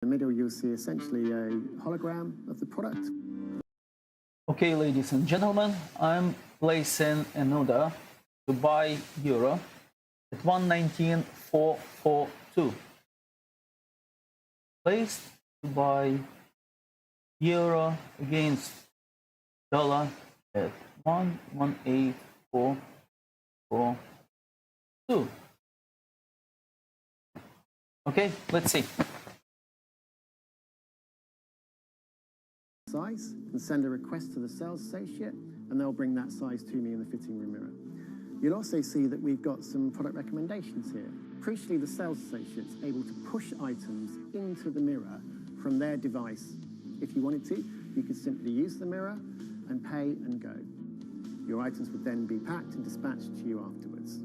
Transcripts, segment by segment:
In the middle, you'll see essentially a hologram of the product. Okay, ladies and gentlemen, I'm placing an order to buy euro at 119,442. Placed to buy euro against dollar at 118,442. Okay, let's see. Size and send a request to the sales associate, and they'll bring that size to me in the fitting room mirror. You'll also see that we've got some product recommendations here. Crucially, the sales associate's able to push items into the mirror from their device. If you wanted to, you could simply use the mirror and pay and go. Your items would then be packed and dispatched to you afterwards.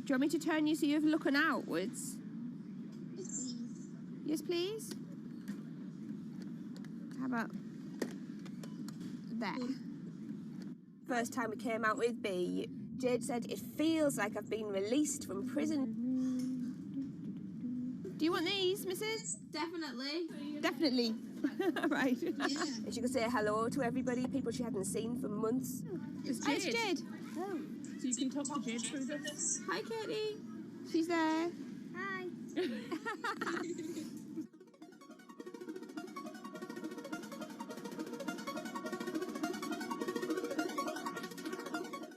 Do you want me to turn you so you're looking outwards? Yes, please. How about there? First time we came out with B, Jade said, "It feels like I've been released from prison." Do you want these, Mrs.? Definitely. Definitely. Right. Yeah. And she could say hello to everybody, people she hadn't seen for months. It's Hi, it's Jade. Oh. So you can talk to Jade through this. Hi, Katie. She's there. Hi.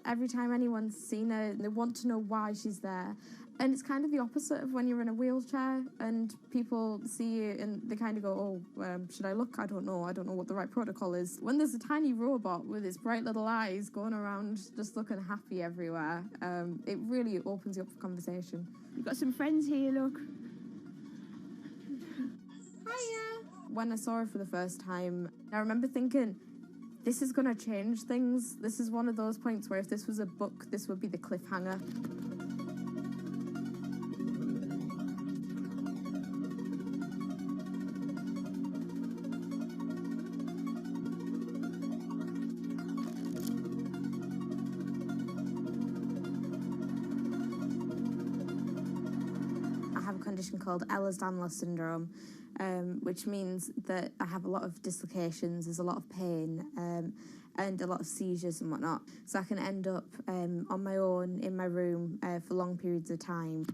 Every time anyone's seen her, they want to know why she's there. And it's kind of the opposite of when you're in a wheelchair and people see you and they kind of go, oh, should I look? I don't know what the right protocol is. When there's a tiny robot with its bright little eyes going around just looking happy everywhere, it really opens you up for conversation. You've got some friends here, look. Hiya! When I saw her for the first time, I remember thinking, this is going to change things. This is one of those points where if this was a book, this would be the cliffhanger. Called Ehlers-Danlos syndrome, which means that I have a lot of dislocations, there's a lot of pain, and a lot of seizures and whatnot. So I can end up on my own in my room for long periods of time.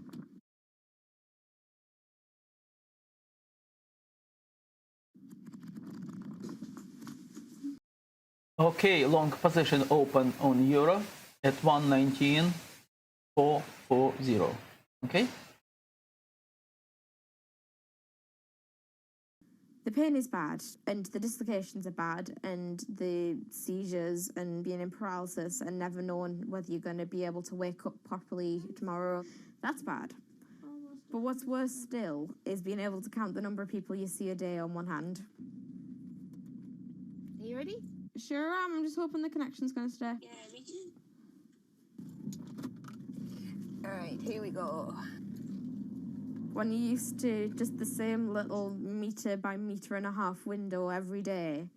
Okay, long position open on euro at 119.440. Okay. The pain is bad, and the dislocations are bad, and the seizures and being in paralysis and never knowing whether you're going to be able to wake up properly tomorrow, that's bad. But what's worse still is being able to count the number of people you see a day on one hand. Are you ready? Sure am. I'm just hoping the connection's going to stay. Yeah, me too. All right, here we go. When you're used to just the same little metre by metre and a half window every day,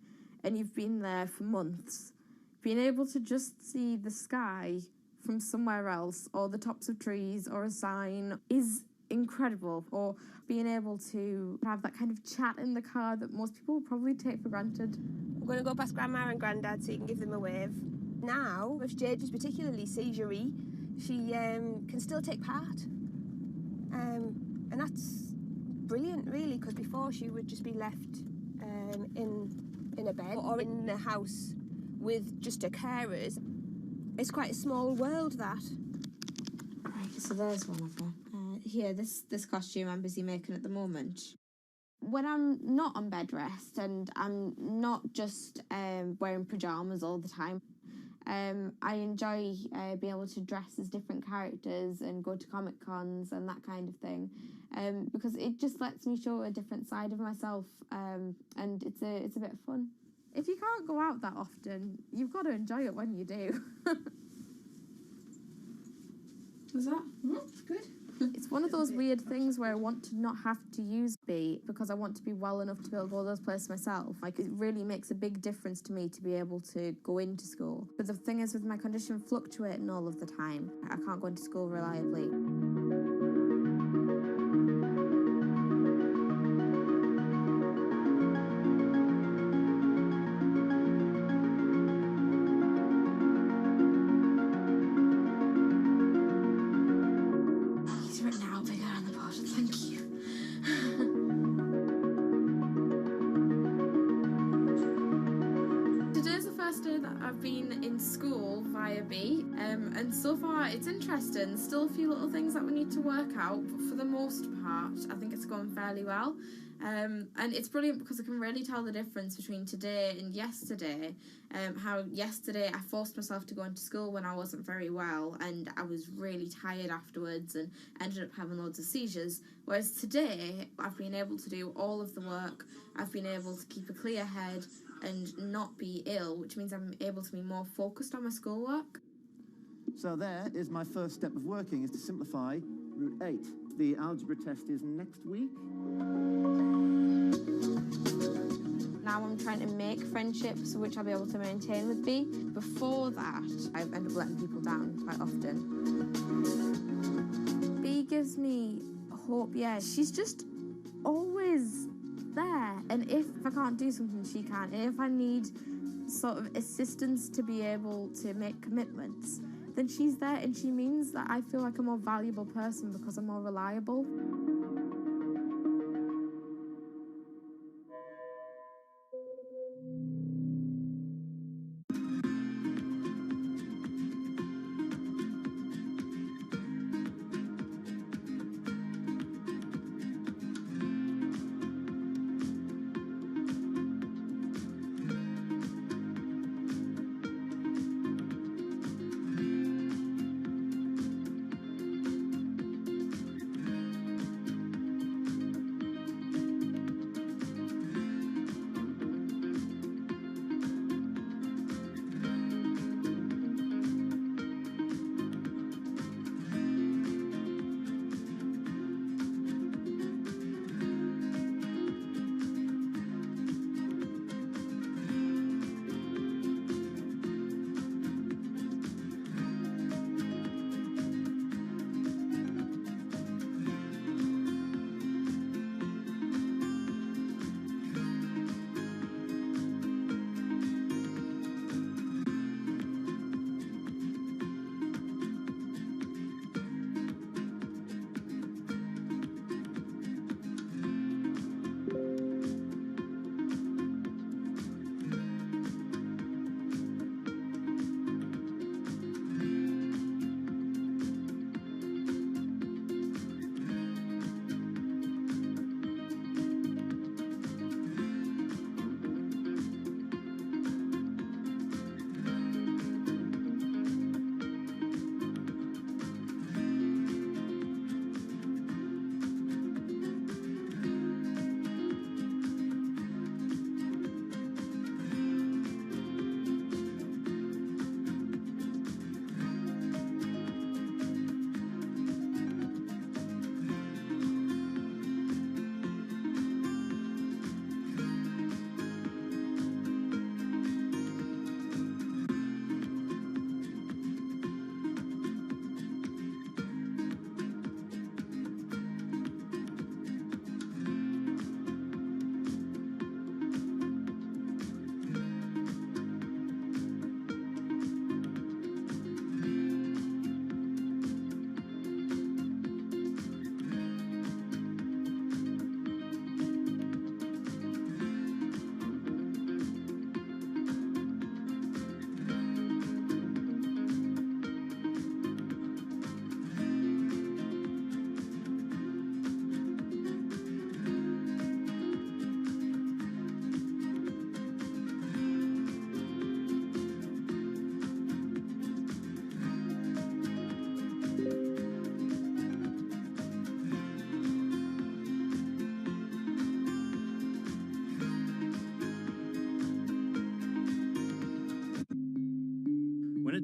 and you've been there for months, being able to just see the sky from somewhere else, or the tops of trees, or a sign, is incredible. Or being able to have that kind of chat in the car that most people would probably take for granted. I'm going to go past Grandma and Grandad so you can give them a wave. Now, if Jade is particularly seizure-y, she can still take part. And that's brilliant, really, because before she would just be left in a bed or in a house with just her carers. It's quite a small world, that. Right, so there's one of them. Here, this costume I'm busy making at the moment. When I'm not on bed rest and I'm not just wearing pyjamas all the time, I enjoy being able to dress as different characters and go to Comic Cons and that kind of thing, because it just lets me show a different side of myself, and it's a bit of fun. If you can't go out that often, you've got to enjoy it when you do. Was that? Good. It's one of those weird things where I want to not have to use B because I want to be well enough to be able to go those places myself. Like, it really makes a big difference to me to be able to go into school. But the thing is, with my condition fluctuating all of the time, I can't go into school reliably. And so far it's interesting. Still a few little things that we need to work out, but for the most part I think it's going fairly well, and it's brilliant because I can really tell the difference between today and yesterday. How yesterday I forced myself to go into school when I wasn't very well and I was really tired afterwards and ended up having loads of seizures, whereas today I've been able to do all of the work. I've been able to keep a clear head and not be ill, which means I'm able to be more focused on my schoolwork. So there is my first step of working, is to simplify root 8. The algebra test is next week. Now I'm trying to make friendships which I'll be able to maintain with B. Before that, I end up letting people down quite often. B gives me hope, yeah. She's just always there. And if I can't do something, she can. And if I need sort of assistance to be able to make commitments, then she's there, and she means that I feel like a more valuable person because I'm more reliable.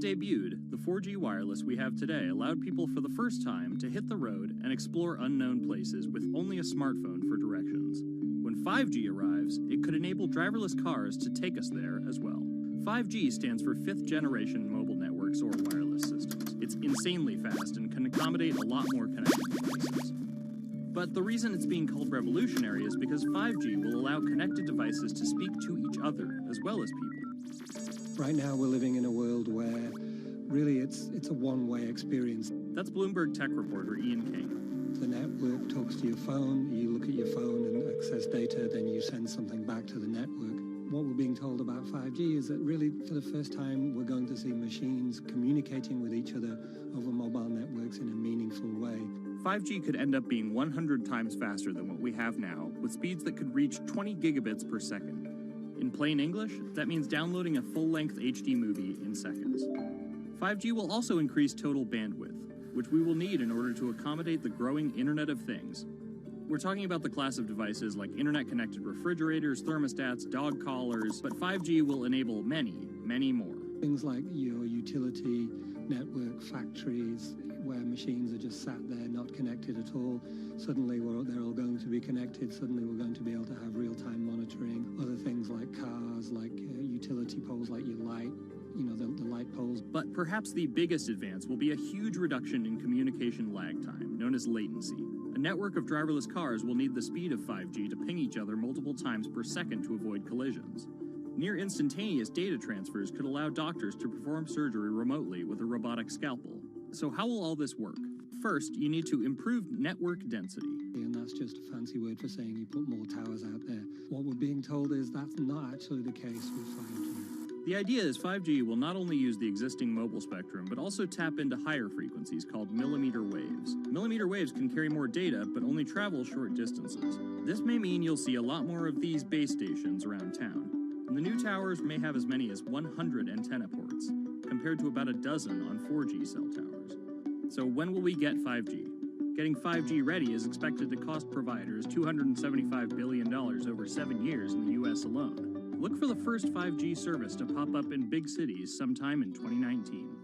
it debuted, the 4G wireless we have today allowed people for the first time to hit the road and explore unknown places with only a smartphone for directions. When 5G arrives, it could enable driverless cars to take us there as well. 5G stands for 5th generation mobile networks or wireless systems. It's insanely fast and can accommodate a lot more connected devices. But the reason it's being called revolutionary is because 5G will allow connected devices to speak to each other as well as people. Right now we're living in a world where really it's a one-way experience. That's Bloomberg tech reporter Ian King. The network talks to your phone, you look at your phone and access data, then you send something back to the network. What we're being told about 5G is that really for the first time we're going to see machines communicating with each other over mobile networks in a meaningful way. 5G could end up being 100 times faster than what we have now, with speeds that could reach 20 gigabits per second. In plain English, that means downloading a full-length HD movie in seconds. 5G will also increase total bandwidth, which we will need in order to accommodate the growing Internet of Things. We're talking about the class of devices like internet-connected refrigerators, thermostats, dog collars, but 5G will enable many, many more. Things like your utility network, factories, where machines are just sat there not connected at all. Suddenly they're all going to be connected. Suddenly we're going to be able to have real-time monitoring. Other things like cars, like utility poles, like your light, the light poles. But perhaps the biggest advance will be a huge reduction in communication lag time, known as latency. A network of driverless cars will need the speed of 5G to ping each other multiple times per second to avoid collisions. Near instantaneous data transfers could allow doctors to perform surgery remotely with a robotic scalpel. So how will all this work? First, you need to improve network density. And that's just a fancy word for saying you put more towers out there. What we're being told is that's not actually the case with 5G. The idea is 5G will not only use the existing mobile spectrum, but also tap into higher frequencies called millimeter waves. Millimeter waves can carry more data, but only travel short distances. This may mean you'll see a lot more of these base stations around town. And the new towers may have as many as 100 antenna ports, compared to about a dozen on 4G cell towers. So when will we get 5G? Getting 5G ready is expected to cost providers $275 billion over 7 years in the US alone. Look for the first 5G service to pop up in big cities sometime in 2019.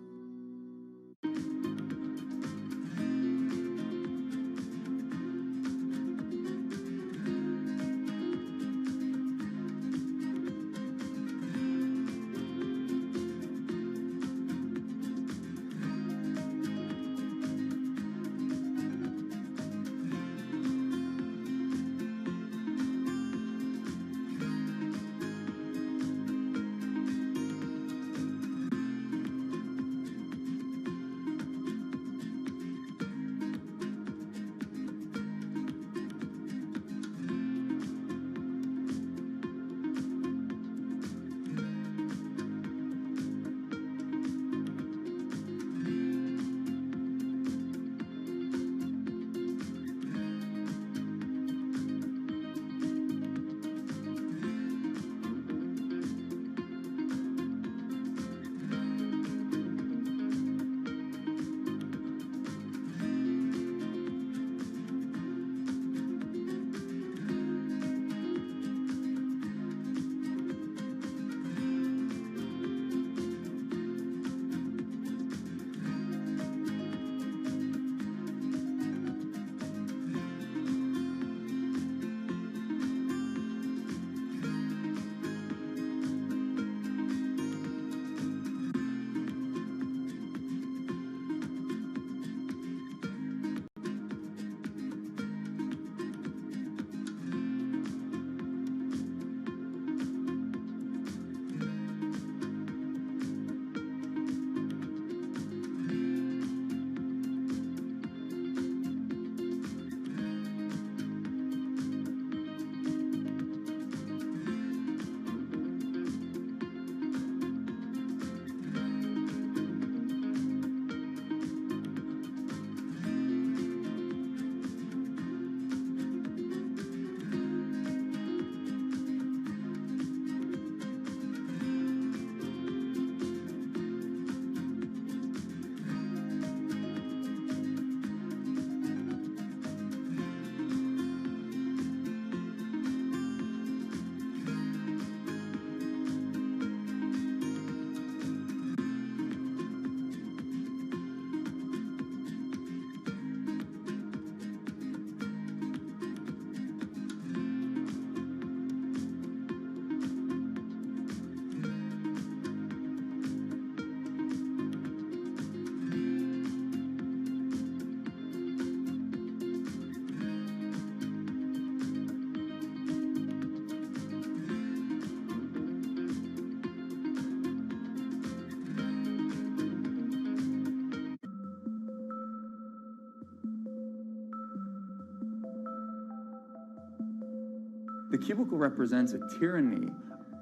The cubicle represents a tyranny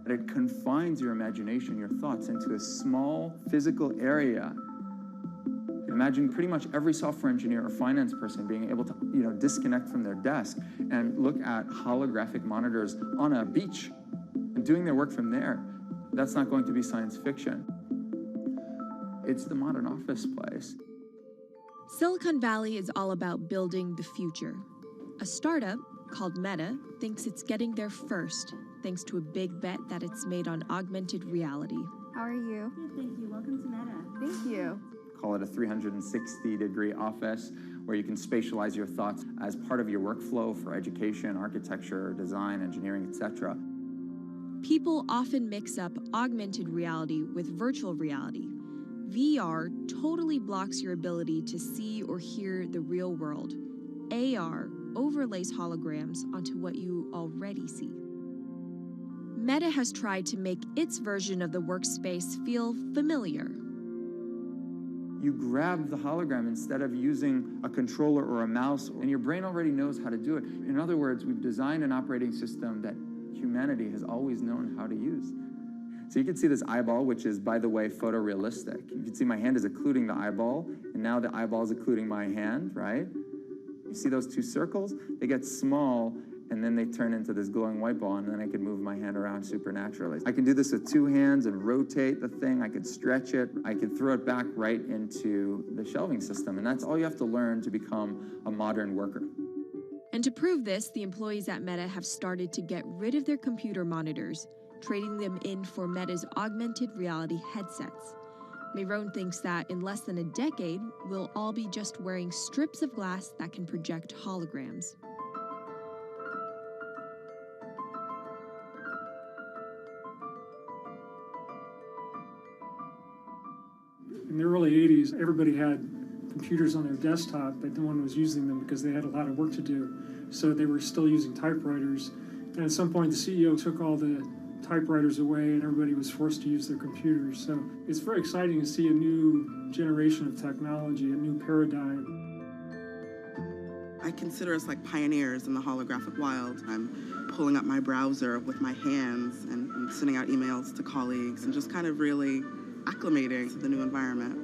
that it confines your imagination, your thoughts, into a small physical area. Imagine pretty much every software engineer or finance person being able to, disconnect from their desk and look at holographic monitors on a beach and doing their work from there. That's not going to be science fiction. It's the modern office place. Silicon Valley is all about building the future. A startup called Meta thinks it's getting there first, thanks to a big bet that it's made on augmented reality. How are you? Good, thank you. Welcome to Meta. Thank you. Call it a 360-degree office where you can spatialize your thoughts as part of your workflow for education, architecture, design, engineering, etc. People often mix up augmented reality with virtual reality. VR totally blocks your ability to see or hear the real world. AR overlays holograms onto what you already see. Meta has tried to make its version of the workspace feel familiar. You grab the hologram instead of using a controller or a mouse, and your brain already knows how to do it. In other words, we've designed an operating system that humanity has always known how to use. So you can see this eyeball, which is, by the way, photorealistic. You can see my hand is occluding the eyeball, and now the eyeball is occluding my hand, right? You see those two circles? They get small, and then they turn into this glowing white ball, and then I can move my hand around supernaturally. I can do this with two hands and rotate the thing. I could stretch it. I could throw it back right into the shelving system, and that's all you have to learn to become a modern worker. And to prove this, the employees at Meta have started to get rid of their computer monitors, trading them in for Meta's augmented reality headsets. Mayron thinks that in less than a decade, we'll all be just wearing strips of glass that can project holograms. In the early 80s, everybody had computers on their desktop, but no one was using them because they had a lot of work to do. So they were still using typewriters. And at some point, the CEO took all the typewriters away and everybody was forced to use their computers. So it's very exciting to see a new generation of technology, a new paradigm. I consider us like pioneers in the holographic world. I'm pulling up my browser with my hands and sending out emails to colleagues and just kind of really acclimating to the new environment.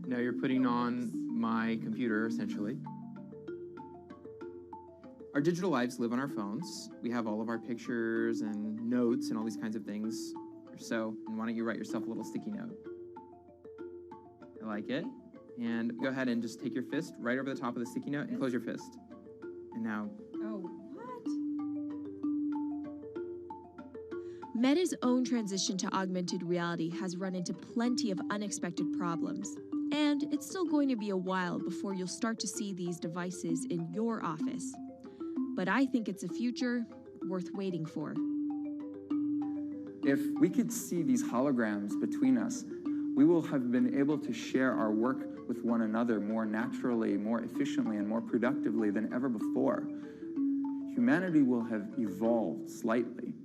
Now you're putting on my computer, essentially. Our digital lives live on our phones. We have all of our pictures and notes and all these kinds of things. So, and why don't you write yourself a little sticky note? I like it. And go ahead and just take your fist right over the top of the sticky note and close your fist. And now... Oh, what? Meta's own transition to augmented reality has run into plenty of unexpected problems. And it's still going to be a while before you'll start to see these devices in your office. But I think it's a future worth waiting for. If we could see these holograms between us, we will have been able to share our work with one another more naturally, more efficiently, and more productively than ever before. Humanity will have evolved slightly.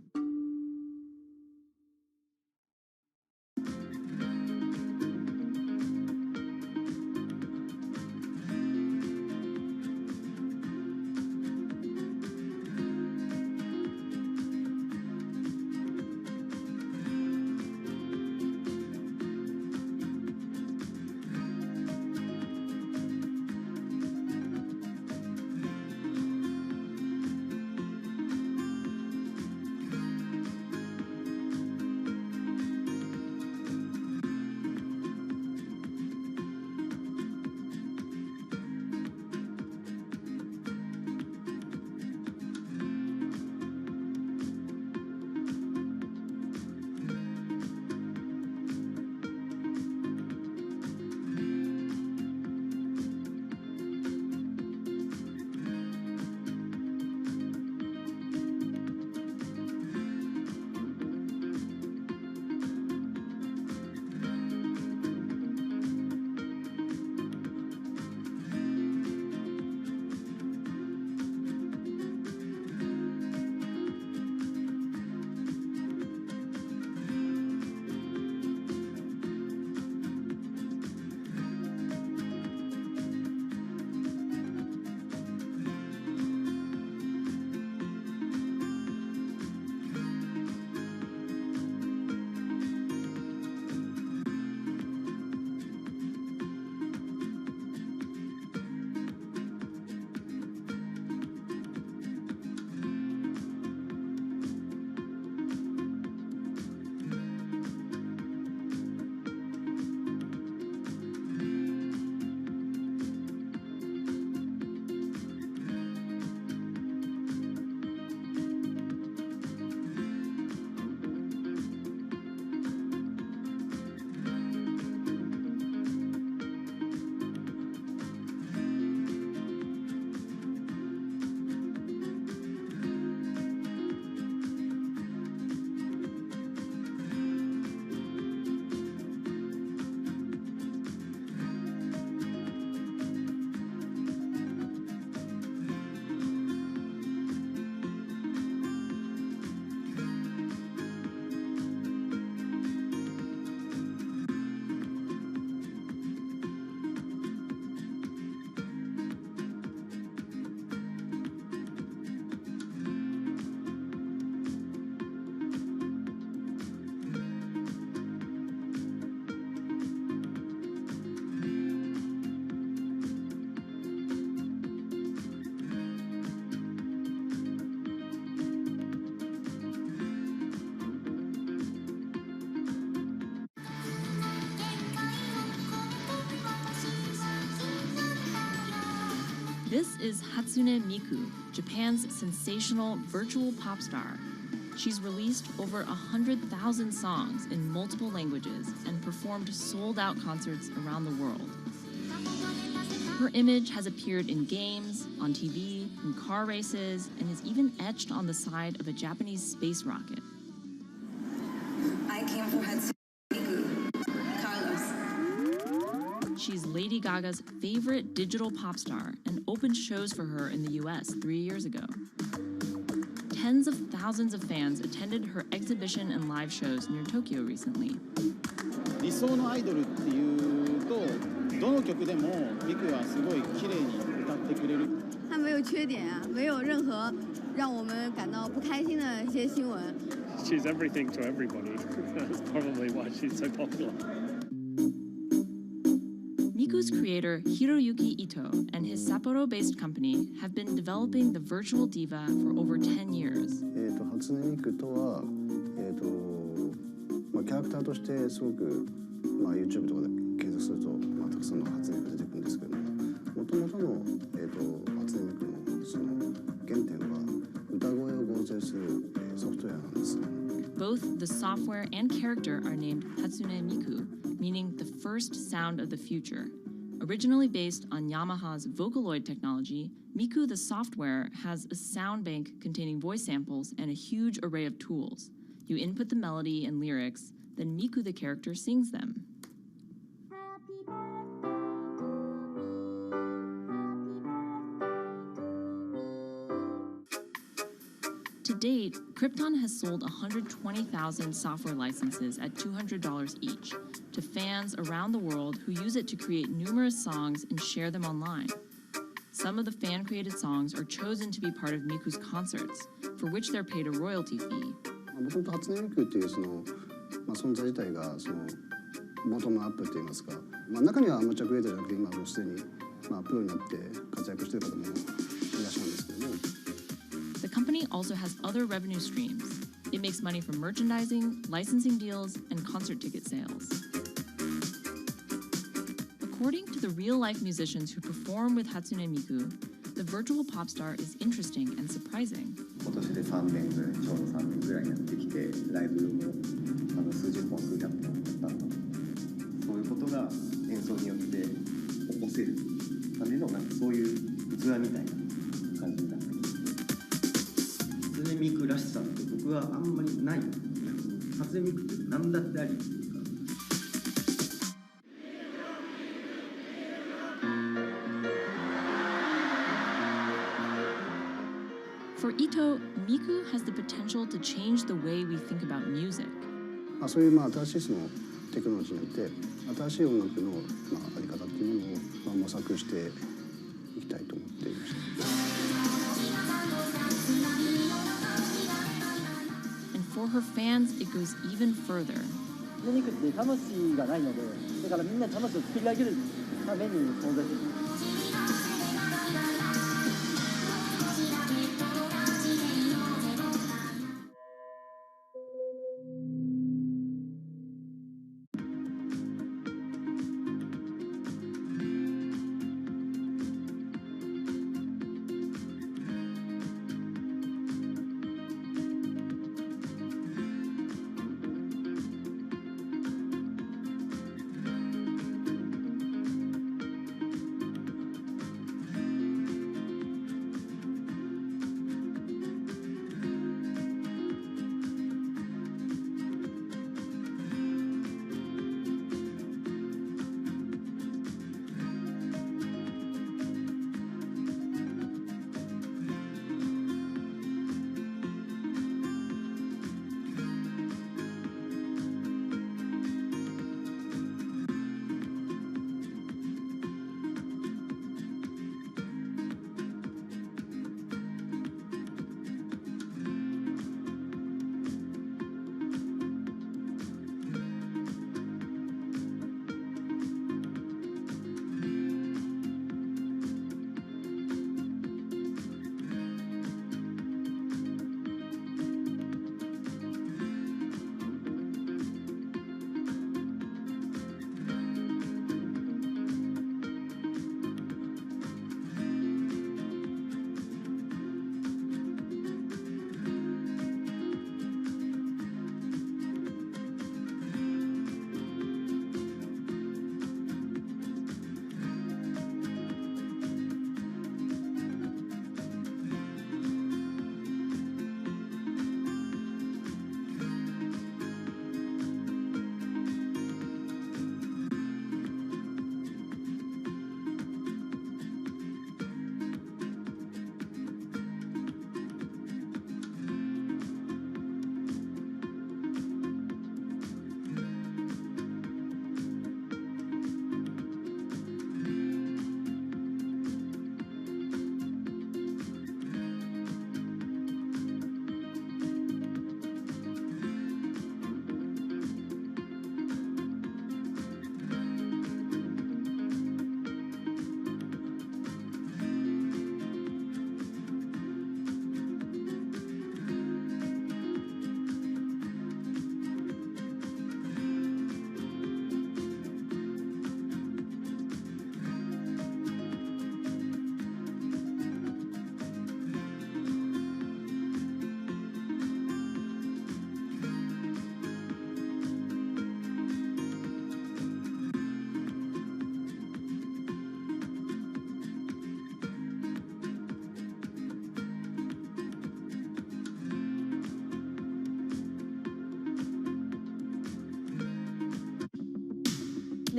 This is Hatsune Miku, Japan's sensational virtual pop star. She's released over 100,000 songs in multiple languages and performed sold-out concerts around the world. Her image has appeared in games, on TV, in car races, and is even etched on the side of a Japanese space rocket. I came for Hatsune Miku, Carlos. She's Lady Gaga's favorite digital pop star and opened shows for her in the US 3 years ago. Tens of thousands of fans attended her exhibition and live shows near Tokyo recently. 理想のアイドルっていうとどの曲でもミクはすごい綺麗に歌ってくれる。他没有缺点啊，没有任何让我们感到不开心的一些新闻。She's everything to everybody. That's probably why she's so popular. Miku's creator Hiroyuki Ito and his Sapporo-based company have been developing the virtual diva for over 10 years. 初音ミクとはキャラクターとしてすごくYouTube とかで検索するとたくさんの初音ミクが出てくるんですけども、元々の初音ミクのその原点は歌声を合成するソフトウェアなんです。Both the software and character are named Hatsune Miku, meaning the first sound of the future. Originally based on Yamaha's Vocaloid technology, Miku the software has a sound bank containing voice samples and a huge array of tools. You input the melody and lyrics, then Miku the character sings them. To date, Krypton has sold 120,000 software licenses at $200 each to fans around the world who use it to create numerous songs and share them online. Some of the fan-created songs are chosen to be part of Miku's concerts, for which they're paid a royalty fee. もともと初音ミクっていうその存在自体がそのボトムアップって言いますか、中にはアマチュアクリエイターじゃなくて今もうすでにプロになって活躍している方もいらっしゃるんですけども。The company also has other revenue streams. It makes money from merchandising, licensing deals, and concert ticket sales. According to the real-life musicians who perform with Hatsune Miku, the virtual pop star is interesting and surprising. 今年で3年ぐらい、ちょうど3年ぐらいやってきて、ライブも数十本、数百本やったので、そういうことが演奏によって起こせるためのそういう器みたいな感じになってきて、初音ミクらしさって僕はあんまりない。初音ミクって何だってありっていうか。For Ito, Miku has the potential to change the way we think about music. そういう新しいそのテクノロジーによって新しい音楽のあり方っていうものを模索していきたいと思っていました。And for her fans, it goes even further. ミクって魂がないので、だからみんな魂を作り上げるために存在する。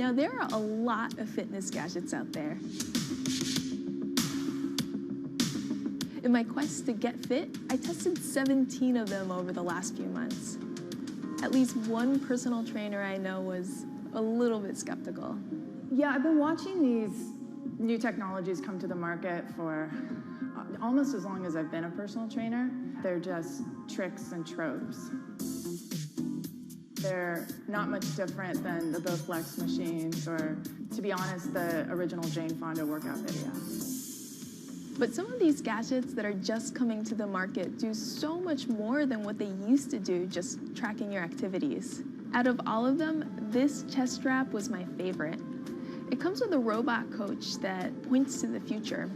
Now, there are a lot of fitness gadgets out there. In my quest to get fit, I tested 17 of them over the last few months. At least one personal trainer I know was a little bit skeptical. Yeah, I've been watching these new technologies come to the market for almost as long as I've been a personal trainer. They're just tricks and tropes. They're not much different than the Bowflex machines or, to be honest, the original Jane Fonda workout video. But some of these gadgets that are just coming to the market do so much more than what they used to do, just tracking your activities. Out of all of them, this chest strap was my favorite. It comes with a robot coach that points to the future,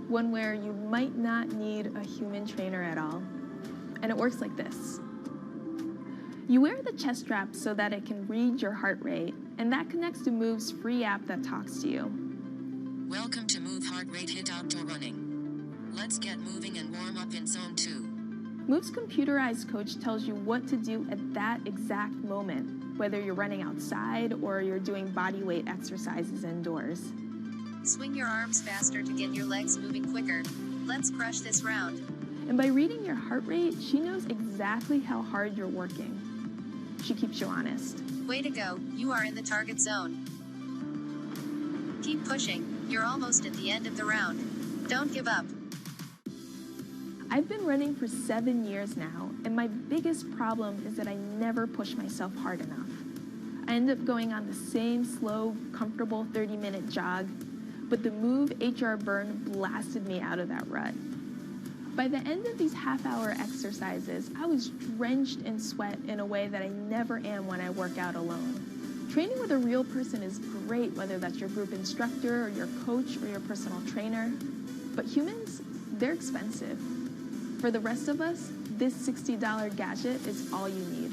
one where you might not need a human trainer at all. And it works like this. You wear the chest strap so that it can read your heart rate, and that connects to Move's free app that talks to you. Welcome to Move Heart Rate Hit Outdoor Running. Let's get moving and warm up in Zone 2. Move's computerized coach tells you what to do at that exact moment, whether you're running outside or you're doing body weight exercises indoors. Swing your arms faster to get your legs moving quicker. Let's crush this round. And by reading your heart rate, she knows exactly how hard you're working. She keeps you honest. Way to go, you are in the target zone. Keep pushing, you're almost at the end of the round. Don't give up. I've been running for 7 years now, and my biggest problem is that I never push myself hard enough. I end up going on the same slow, comfortable 30-minute jog, but the Move HR Burn blasted me out of that rut. By the end of these half-hour exercises, I was drenched in sweat in a way that I never am when I work out alone. Training with a real person is great, whether that's your group instructor or your coach or your personal trainer, but humans, they're expensive. For the rest of us, this $60 gadget is all you need.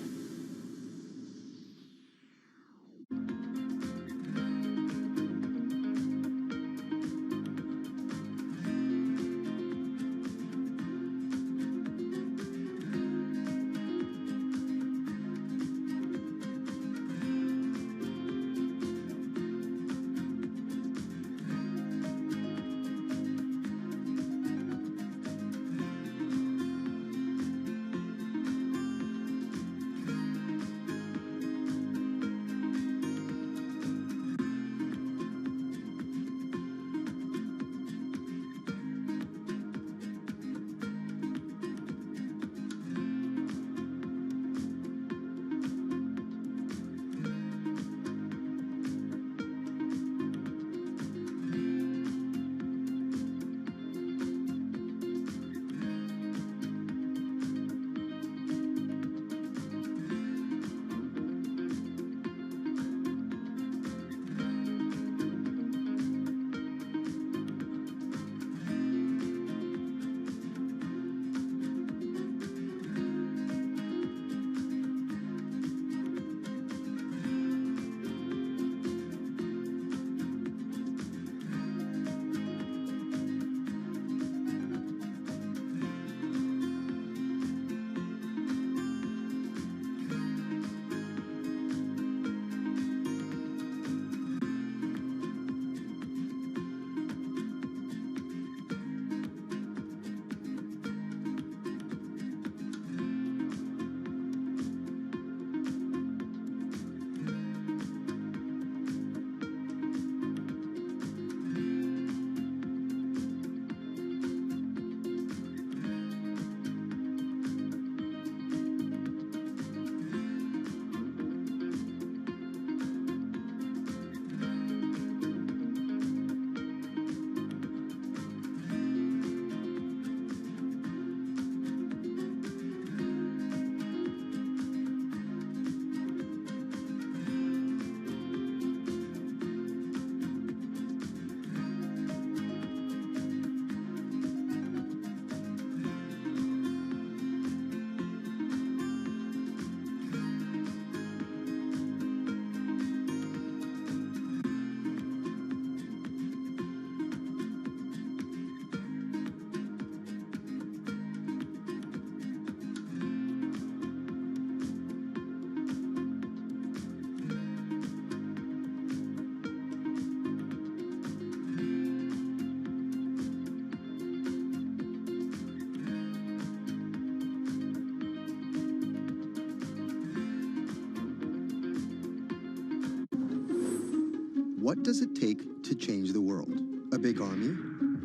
what does it take to change the world? A big army?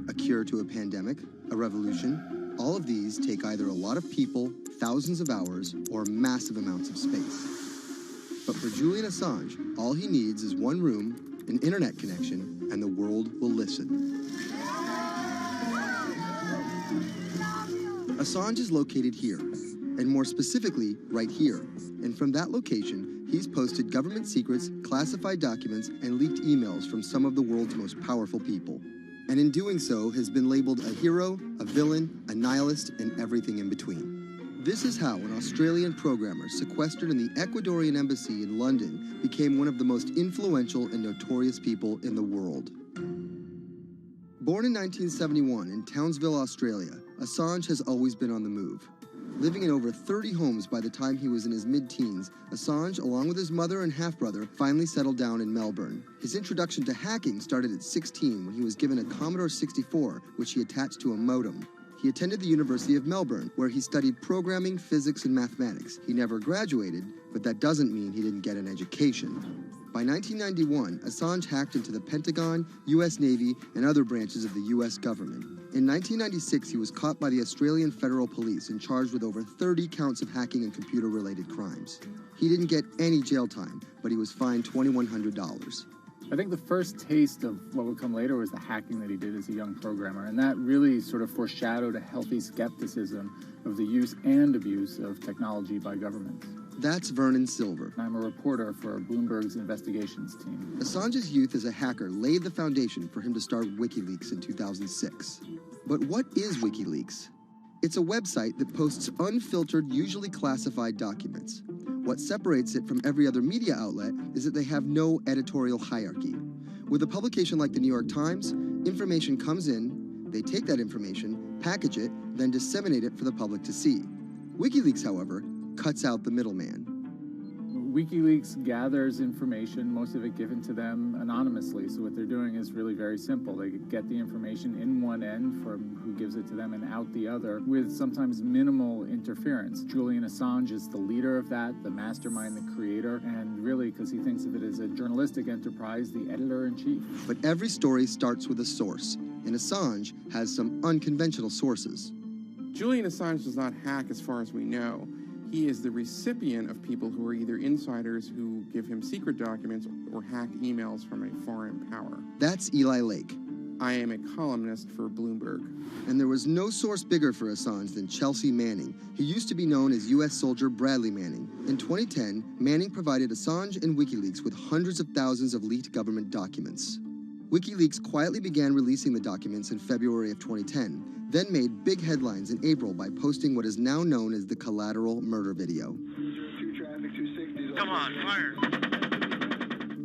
A cure to a pandemic? A revolution? All of these take either a lot of people, thousands of hours, or massive amounts of space. But for Julian Assange, all he needs is one room, an internet connection, and the world will listen. Assange is located here, and more specifically, right here. And from that location, he's posted government secrets, classified documents, and leaked emails from some of the world's most powerful people. And in doing so, has been labeled a hero, a villain, a nihilist, and everything in between. This is how an Australian programmer sequestered in the Ecuadorian embassy in London became one of the most influential and notorious people in the world. Born in 1971 in Townsville, Australia, Assange has always been on the move. Living in over 30 homes by the time he was in his mid-teens, Assange, along with his mother and half-brother, finally settled down in Melbourne. His introduction to hacking started at 16 when he was given a Commodore 64, which he attached to a modem. He attended the University of Melbourne, where he studied programming, physics, and mathematics. He never graduated, but that doesn't mean he didn't get an education. By 1991, Assange hacked into the Pentagon, U.S. Navy, and other branches of the U.S. government. In 1996, he was caught by the Australian Federal Police and charged with over 30 counts of hacking and computer-related crimes. He didn't get any jail time, but he was fined $2,100. I think the first taste of what would come later was the hacking that he did as a young programmer, and that really sort of foreshadowed a healthy skepticism of the use and abuse of technology by governments. That's Vernon Silver. I'm a reporter for Bloomberg's investigations team. Assange's youth as a hacker laid the foundation for him to start WikiLeaks in 2006. But what is WikiLeaks? It's a website that posts unfiltered, usually classified documents. What separates it from every other media outlet is that they have no editorial hierarchy. With a publication like the New York Times, information comes in, they take that information, package it, then disseminate it for the public to see. WikiLeaks, however, cuts out the middleman. WikiLeaks gathers information, most of it given to them anonymously. So what they're doing is really very simple. They get the information in one end from who gives it to them and out the other with sometimes minimal interference. Julian Assange is the leader of that, the mastermind, the creator, and really, because he thinks of it as a journalistic enterprise, the editor-in-chief. But every story starts with a source, and Assange has some unconventional sources. Julian Assange does not hack as far as we know. He is the recipient of people who are either insiders who give him secret documents or hacked emails from a foreign power. That's Eli Lake. I am a columnist for Bloomberg. And there was no source bigger for Assange than Chelsea Manning. He used to be known as U.S. soldier Bradley Manning. In 2010, Manning provided Assange and WikiLeaks with hundreds of thousands of leaked government documents. WikiLeaks quietly began releasing the documents in February of 2010, then made big headlines in April by posting what is now known as the collateral murder video. Come on, fire!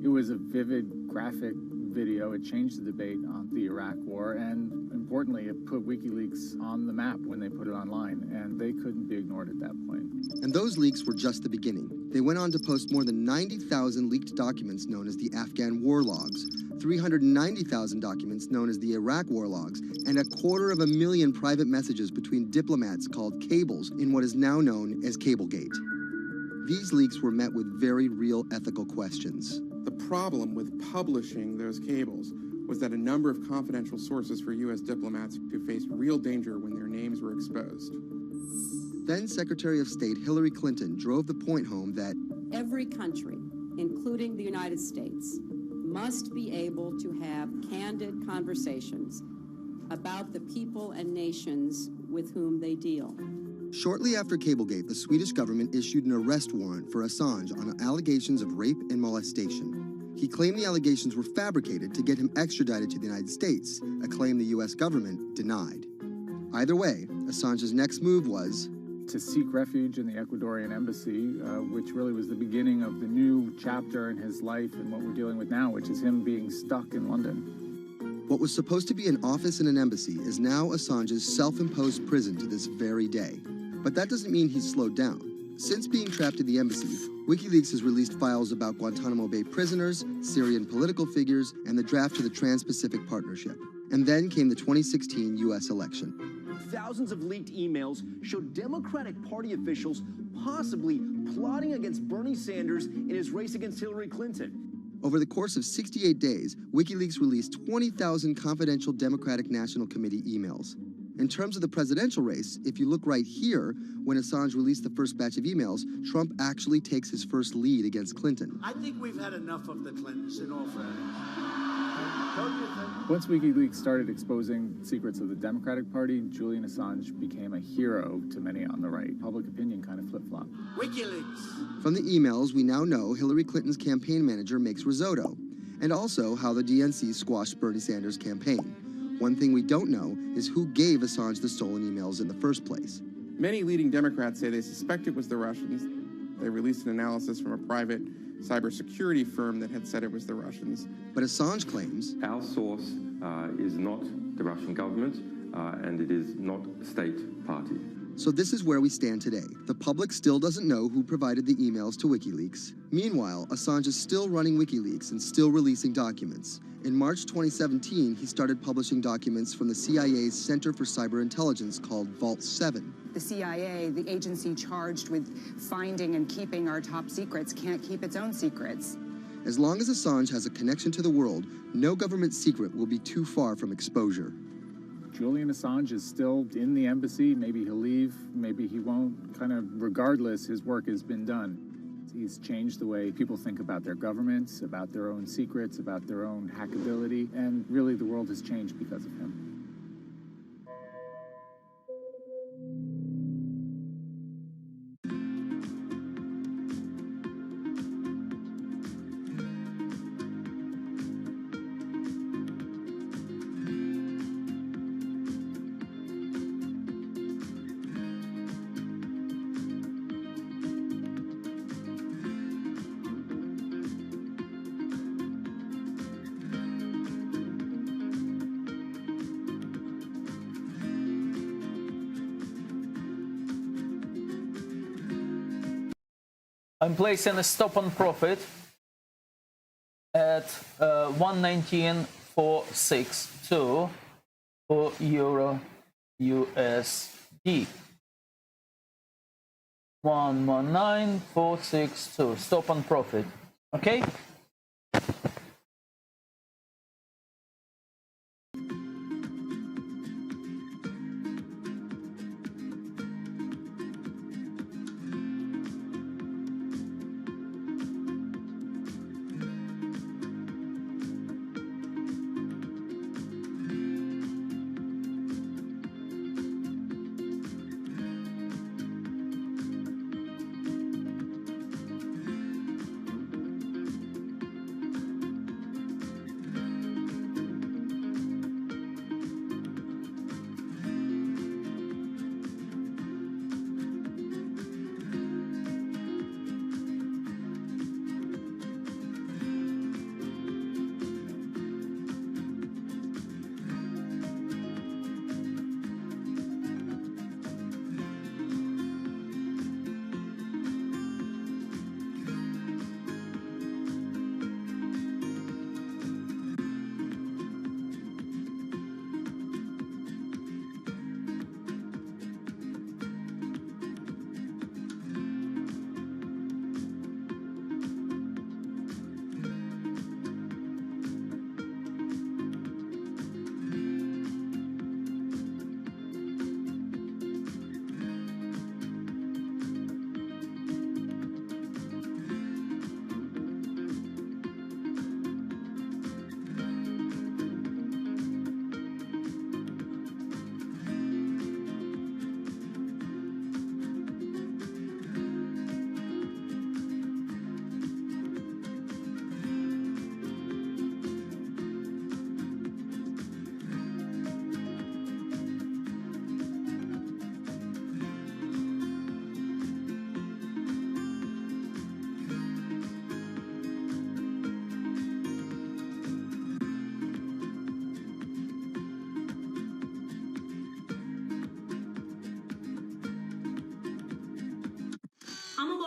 It was a vivid, graphic video. It changed the debate on the Iraq War, and importantly, it put WikiLeaks on the map when they put it online, and they couldn't be ignored at that point. And those leaks were just the beginning. They went on to post more than 90,000 leaked documents known as the Afghan war logs, 390,000 documents known as the Iraq war logs, and 250,000 private messages between diplomats called cables in what is now known as Cablegate. These leaks were met with very real ethical questions. The problem with publishing those cables was that a number of confidential sources for U.S. diplomats who faced real danger when their names were exposed. Then Secretary of State Hillary Clinton drove the point home that every country, including the United States, must be able to have candid conversations about the people and nations with whom they deal. Shortly after Cablegate, the Swedish government issued an arrest warrant for Assange on allegations of rape and molestation. He claimed the allegations were fabricated to get him extradited to the United States, a claim the U.S. government denied. Either way, Assange's next move was to seek refuge in the Ecuadorian embassy, which really was the beginning of the new chapter in his life and what we're dealing with now, which is him being stuck in London. What was supposed to be an office in an embassy is now Assange's self-imposed prison to this very day. But that doesn't mean he's slowed down. Since being trapped in the embassy, WikiLeaks has released files about Guantanamo Bay prisoners, Syrian political figures, and the draft to the Trans-Pacific Partnership. And then came the 2016 U.S. election. Thousands of leaked emails showed Democratic Party officials possibly plotting against Bernie Sanders in his race against Hillary Clinton. Over the course of 68 days, WikiLeaks released 20,000 confidential Democratic National Committee emails. In terms of the presidential race, if you look right here, when Assange released the first batch of emails, Trump actually takes his first lead against Clinton. I think we've had enough of the Clintons, in all fairness. Once WikiLeaks started exposing secrets of the Democratic Party, Julian Assange became a hero to many on the right. Public opinion kind of flip-flopped. WikiLeaks. From the emails, we now know Hillary Clinton's campaign manager makes risotto, and also how the DNC squashed Bernie Sanders' campaign. One thing we don't know is who gave Assange the stolen emails in the first place. Many leading Democrats say they suspect it was the Russians. They released an analysis from a private cybersecurity firm that had said it was the Russians. But Assange claims our source is not the Russian government, and it is not a state party. So this is where we stand today. The public still doesn't know who provided the emails to WikiLeaks. Meanwhile, Assange is still running WikiLeaks and still releasing documents. In March 2017, he started publishing documents from the CIA's Center for Cyber Intelligence called Vault 7. The CIA, the agency charged with finding and keeping our top secrets, can't keep its own secrets. As long as Assange has a connection to the world, no government secret will be too far from exposure. Julian Assange is still in the embassy. Maybe he'll leave, maybe he won't. Kind of regardless, his work has been done. He's changed the way people think about their governments, about their own secrets, about their own hackability, and really the world has changed because of him. I'm placing a stop on profit at 119.462 for Euro USD. 119.462. Stop on profit. Okay?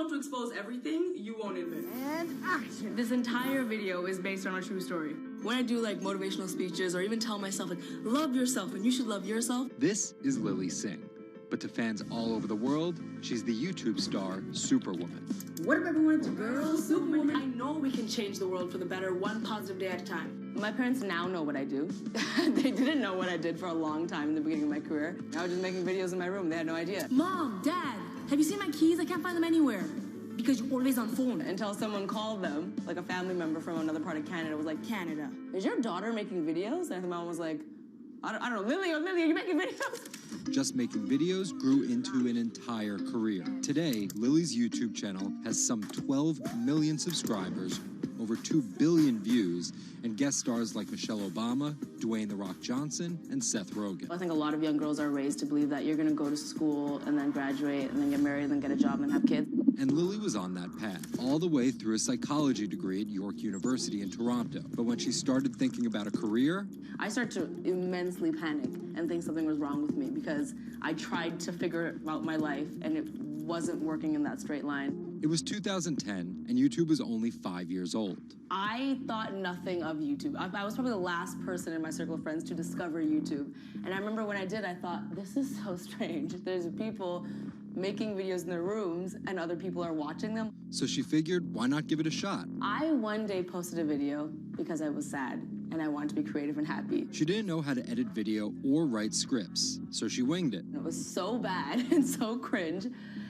To expose everything you won't admit. And action. This entire video is based on a true story. When I do like motivational speeches or even tell myself like love yourself and you should love yourself. This is Lily Singh. But to fans all over the world, she's the YouTube star Superwoman. What if everyone is a girl, Superwoman? I know we can change the world for the better, one positive day at a time. My parents now know what I do. They didn't know what I did for a long time in the beginning of my career. I was just making videos in my room. They had no idea. Mom, Dad, have you seen my keys? I can't find them anywhere. Because you're always on phone. Until someone called them, like a family member from another part of Canada was like, Canada, is your daughter making videos? And the mom was like, I don't know, Lily, are you making videos? Just making videos grew into an entire career. Today, Lily's YouTube channel has some 12 million subscribers, over 2 billion views, and guest stars like Michelle Obama, Dwayne "The Rock" Johnson, and Seth Rogen. I think a lot of young girls are raised to believe that you're gonna go to school and then graduate and then get married and then get a job and then have kids. And Lily was on that path, all the way through a psychology degree at York University in Toronto. But when she started thinking about a career, I started to immensely panic and think something was wrong with me because I tried to figure out my life and it wasn't working in that straight line. It was 2010, and YouTube was only 5 years old. I thought nothing of YouTube. I was probably the last person in my circle of friends to discover YouTube. And I remember when I did, I thought, this is so strange. There's people making videos in their rooms and other people are watching them. So she figured, why not give it a shot? I one day posted a video because I was sad and I wanted to be creative and happy. She didn't know how to edit video or write scripts, so she winged it. It was so bad and so cringe.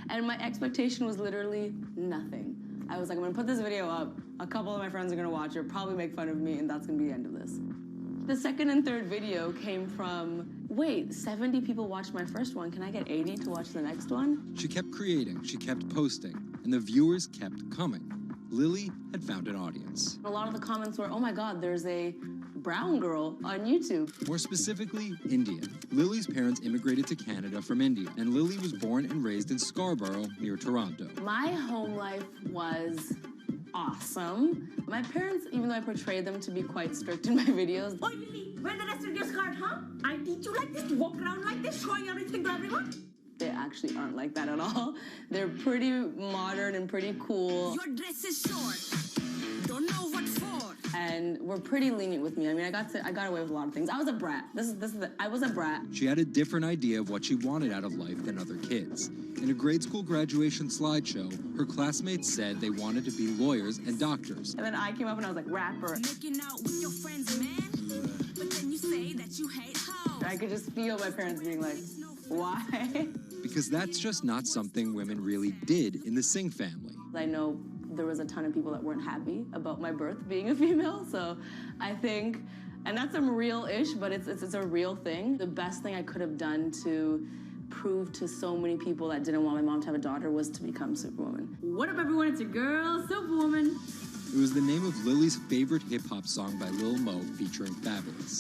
And my expectation was literally nothing. I was like, I'm gonna put this video up, a couple of my friends are gonna watch it, probably make fun of me, and that's gonna be the end of this. The second and third video came from, wait, 70 people watched my first one, can I get 80 to watch the next one? She kept creating, she kept posting, and the viewers kept coming. Lily had found an audience. A lot of the comments were, oh my God, there's a brown girl on YouTube. More specifically, Indian. Lily's parents immigrated to Canada from India, and Lily was born and raised in Scarborough, near Toronto. My home life was awesome. My parents, even though I portrayed them to be quite strict in my videos. Oi, Lily, where the rest of your skirt, huh? I teach you like this, to walk around like this, showing everything to everyone? They actually aren't like that at all. They're pretty modern and pretty cool. Your dress is short. Don't know what for. And were pretty lenient with me. I mean, I got away with a lot of things. I was a brat. I was a brat. She had a different idea of what she wanted out of life than other kids. In a grade school graduation slideshow, her classmates said they wanted to be lawyers and doctors. And then I came up and I was like, rapper. Making out with your friends, man. But then you say that you hate hoes. I could just feel my parents being like, why? Because that's just not something women really did in the Singh family. I know there was a ton of people that weren't happy about my birth being a female, so I think, and that's a real-ish, but it's a real thing. The best thing I could have done to prove to so many people that didn't want my mom to have a daughter was to become Superwoman. What up, everyone? It's your girl, Superwoman. It was the name of Lily's favorite hip-hop song by Lil Mo featuring Fabulous.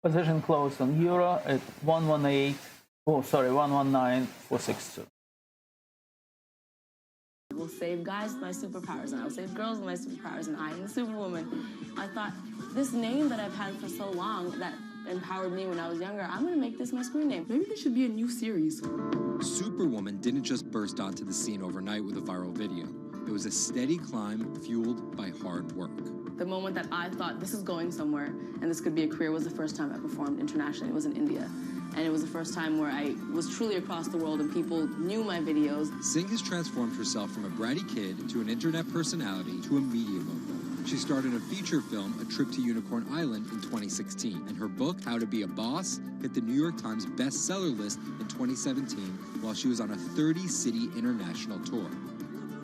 Position closed on euro at 119.462. We'll save guys with my superpowers, and I'll save girls with my superpowers, and I am the Superwoman. I thought, this name that I've had for so long that empowered me when I was younger, I'm gonna make this my screen name. Maybe there should be a new series. Superwoman didn't just burst onto the scene overnight with a viral video. It was a steady climb fueled by hard work. The moment that I thought this is going somewhere and this could be a career was the first time I performed internationally. It was in India. And it was the first time where I was truly across the world and people knew my videos. Singh has transformed herself from a bratty kid to an internet personality to a media mogul. She starred in a feature film, A Trip to Unicorn Island, in 2016. And her book, How to Be a Boss, hit the New York Times bestseller list in 2017 while she was on a 30-city international tour.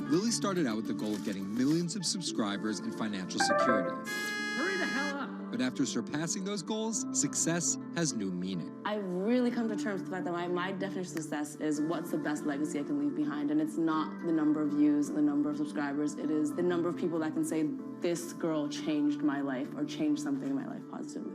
Lily started out with the goal of getting millions of subscribers and financial security. Hurry the hell up. But after surpassing those goals, success has new meaning. I've really come to terms with the fact that my definition of success is what's the best legacy I can leave behind. And it's not the number of views and the number of subscribers. It is the number of people that can say, this girl changed my life or changed something in my life positively.